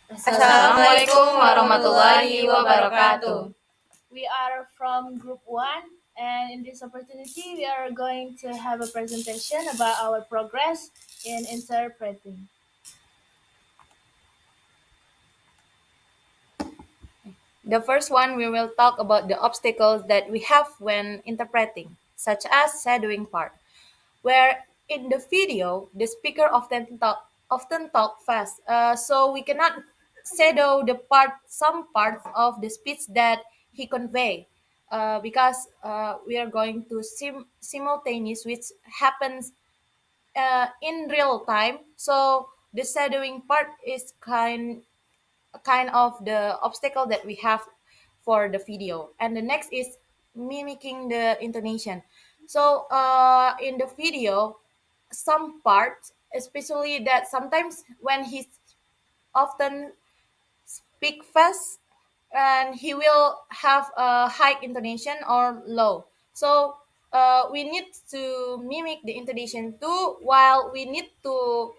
Assalamualaikum warahmatullahi wabarakatuh. We are from Group 1, and in this opportunity, we are going to have a presentation about our progress in interpreting. The first one, we will talk about the obstacles that we have when interpreting, such as shadowing part, where in the video, the speaker often talk fast, so we cannot shadow some parts of the speech that he convey, because we are going to simultaneous, which happens in real time. So the shadowing part is kind of the obstacle that we have for the video. And the next is mimicking the intonation. So in the video, some parts, especially that sometimes when he often speak fast, and he will have a high intonation or low. So we need to mimic the intonation too, while we need to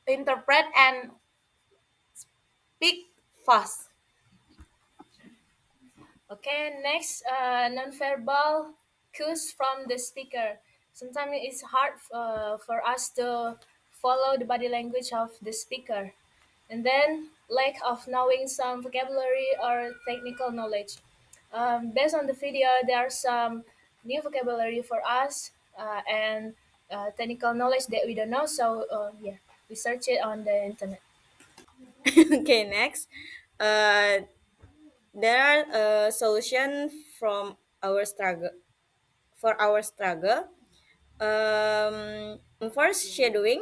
interpret and speak fast. Okay, next, nonverbal cues from the speaker. Sometimes it's hard for us to follow the body language of the speaker. And then, lack of knowing some vocabulary or technical knowledge. Based on the video, there are some new vocabulary for us and technical knowledge that we don't know. So, yeah, we search it on the internet. Okay, next. Uh, there are solution from our struggle for our struggle. First, shadowing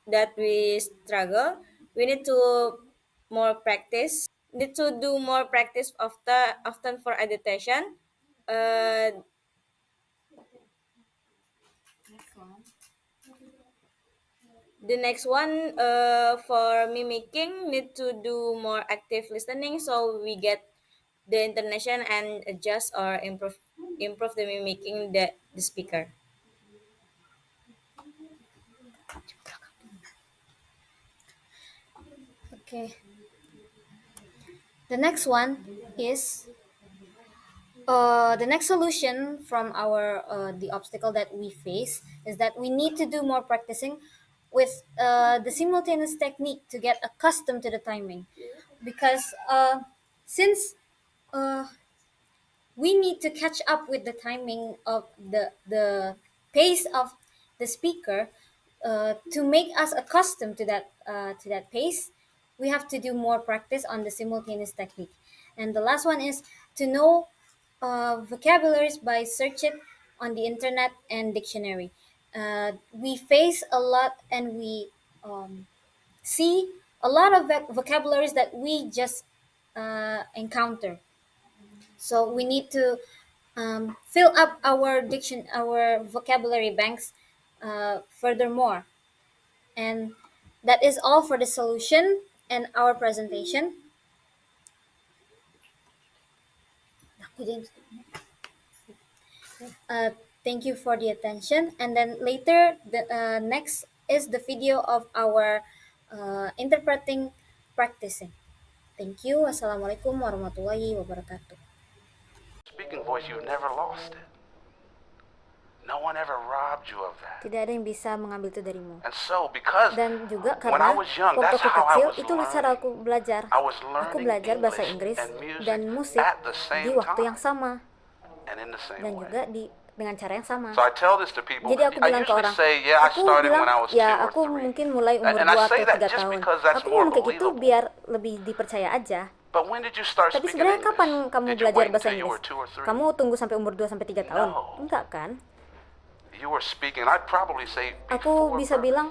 that we struggle. We need to more practice. Need to do more practice often for meditation. Uh, the next one for mimicking need to do more active listening so we get the intonation and adjust or improve the mimicking the speaker. Okay. The next one is the next solution from our the obstacle that we face is that we need to do more practicing with the simultaneous technique to get accustomed to the timing, because since uh, we need to catch up with the timing of the pace of the speaker to make us accustomed to that pace. We have to do more practice on the simultaneous technique. And the last one is to know vocabularies by search it on the internet and dictionary. We face a lot, and we see a lot of vocabularies that we just encounter. So we need to fill up our vocabulary banks furthermore. And that is all for the solution and our presentation. Uh, Thank you for the attention. And then later, the next is the video of our interpreting practicing. Thank you. Wassalamualaikum warahmatullahi wabarakatuh. Speaking voice, you've never lost it. No one ever robbed you of that. Tidak ada yang bisa mengambil itu darimu. And so, because Dan juga when I karena was young, waktu that's aku how I kecil was itu cara aku learning. belajar. I was Aku learning belajar bahasa English Inggris and music dan musik at the di same waktu time yang sama and in the same dan way. juga dengan cara yang sama. So I tell this to people. Jadi aku I bilang ke usually orang, say, yeah, I aku started bilang when I was 2 ya or aku 3. mungkin mulai umur And I 2 say atau that 3 just tahun. because that's Aku more ngomong kayak gitu believable. biar lebih dipercaya aja. But when did you start Tapi speaking sebenarnya English? kapan kamu Did you belajar wait bahasa until you were Inggris? 2 or 3? Kamu tunggu sampai umur 2 sampai 3 tahun? No. Enggak kan? You were speaking, I'd probably say Aku before bisa birth. bilang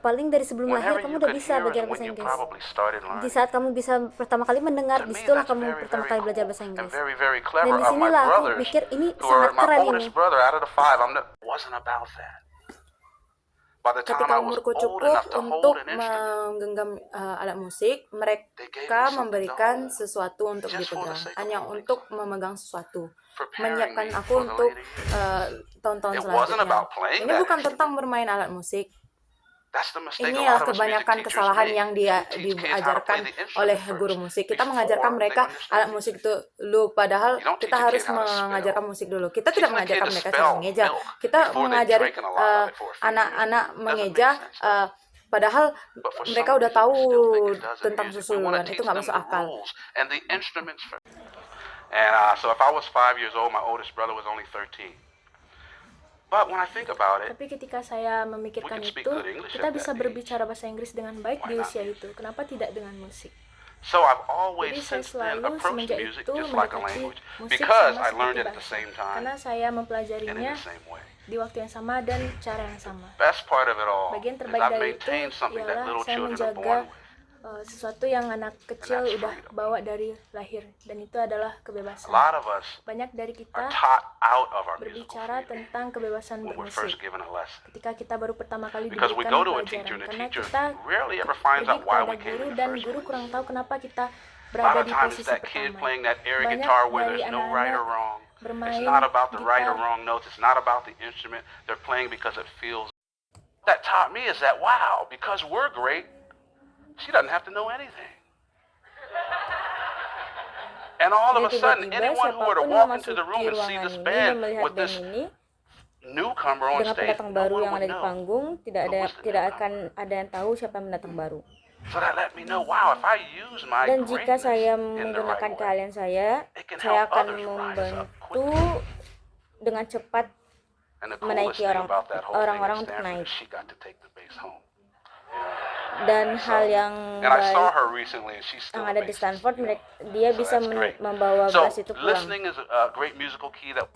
paling dari sebelum lahir Whenever kamu you udah could bisa hear is belajar when bahasa you Inggris. probably started Di learning. saat kamu bisa pertama kali mendengar, To me, disitulah that's kamu very, pertama very kali cool belajar bahasa and Inggris. very, very Dan clever. My disinilah aku brothers, pikir ini who are sangat my keren oldest ini. brother out of the 5, wasn't about that. By the time Ketika I was umurku old cukup enough to untuk hold an instrument, menggenggam alat musik, they gave me mereka something to memberikan hold, sesuatu untuk just for the dipegang, sake of hanya holding untuk something, memegang sesuatu, preparing menyiapkan me aku for the untuk later years. tahun-tahun It wasn't selanjutnya. about playing Ini that bukan tentang instrument. bermain alat musik, That's the mistake a Inilah lot of us music kebanyakan teachers kesalahan make. yang We teach kids how to play diajarkan the oleh instrument guru first musik. Kita mengajarkan before they mereka alat understand musik music. itu dulu, padahal You don't kita teach a harus kid how to mengajarkan spell. musik dulu. Kita tidak Teaching a kid mengajarkan to mereka cara spell mengeja. milk Kita before they've mengajari drinking a lot of it for a few years anak-anak doesn't mengeja, make sense, does it? padahal But for mereka some udah reason tahu we still think it does in tentang music. susu We want to duluan. Itu teach nggak them masuk the akal. rules and the instruments first. And so if I was 5 years old, my oldest brother was only 13. But when I think about it, Tapi ketika saya memikirkan We can speak itu, good English kita at bisa that berbicara bahasa Inggris dengan baik Why di not usia music? itu. Kenapa tidak dengan musik? so I've always Jadi saya since then selalu approached semenjak music itu just like a mendekati language musik because sama I learned seperti it at the bahasa. same time Karena saya and in mempelajarinya the same way. di waktu yang sama dan cara yang sama. Best part of it all Bagian is terbaik I've dari itu maintained something that ialah little saya children are menjaga born with. sesuatu yang anak kecil that's udah freedom. bawa dari lahir, dan itu adalah A kebebasan. lot of us Banyak dari are kita taught out of our musical berbicara freedom tentang kebebasan when we're bermusik first given a lesson. ketika kita baru pertama kali Because we diberikan go to a teacher pelajaran, and the karena teacher kita rarely ever finds pergi out why kepada we came guru in the dan first guru place. kurang tahu kenapa kita A lot berada of di times it's posisi that kid pertama. playing that air Banyak guitar where dari there's no right or anak-anak wrong. It's bermain not about the right or gitar. wrong notes. It's not about the instrument. They're playing because it feels. That taught me is that wow, because we're great, she doesn't have to know anything. And all of Jadi a sudden, tiba-tiba anyone who were to siapapun walk yang into masuk the room di and see ruangan this ini dan band melihat with band this ini newcomer on dengan stage, pendatang no baru one yang would ada di know panggung, tidak who was the tidak newcomer. akan ada yang tahu siapa yang pendatang baru. So that let me know, wow, if I use my Dan jika greatness saya in the right menggunakan way, keahlian saya it can akan help others rise up membantu quickly. dengan cepat And the coolest menaiki thing about that whole thing orang-orang at untuk Stanford naik. is she got to take the bass home. Dan hal yang And I saw baik her recently, and she's still yang a ada di bassist, Stanford, you know. dia So bisa that's great. membawa So bass itu pulang. listening is a great musical key that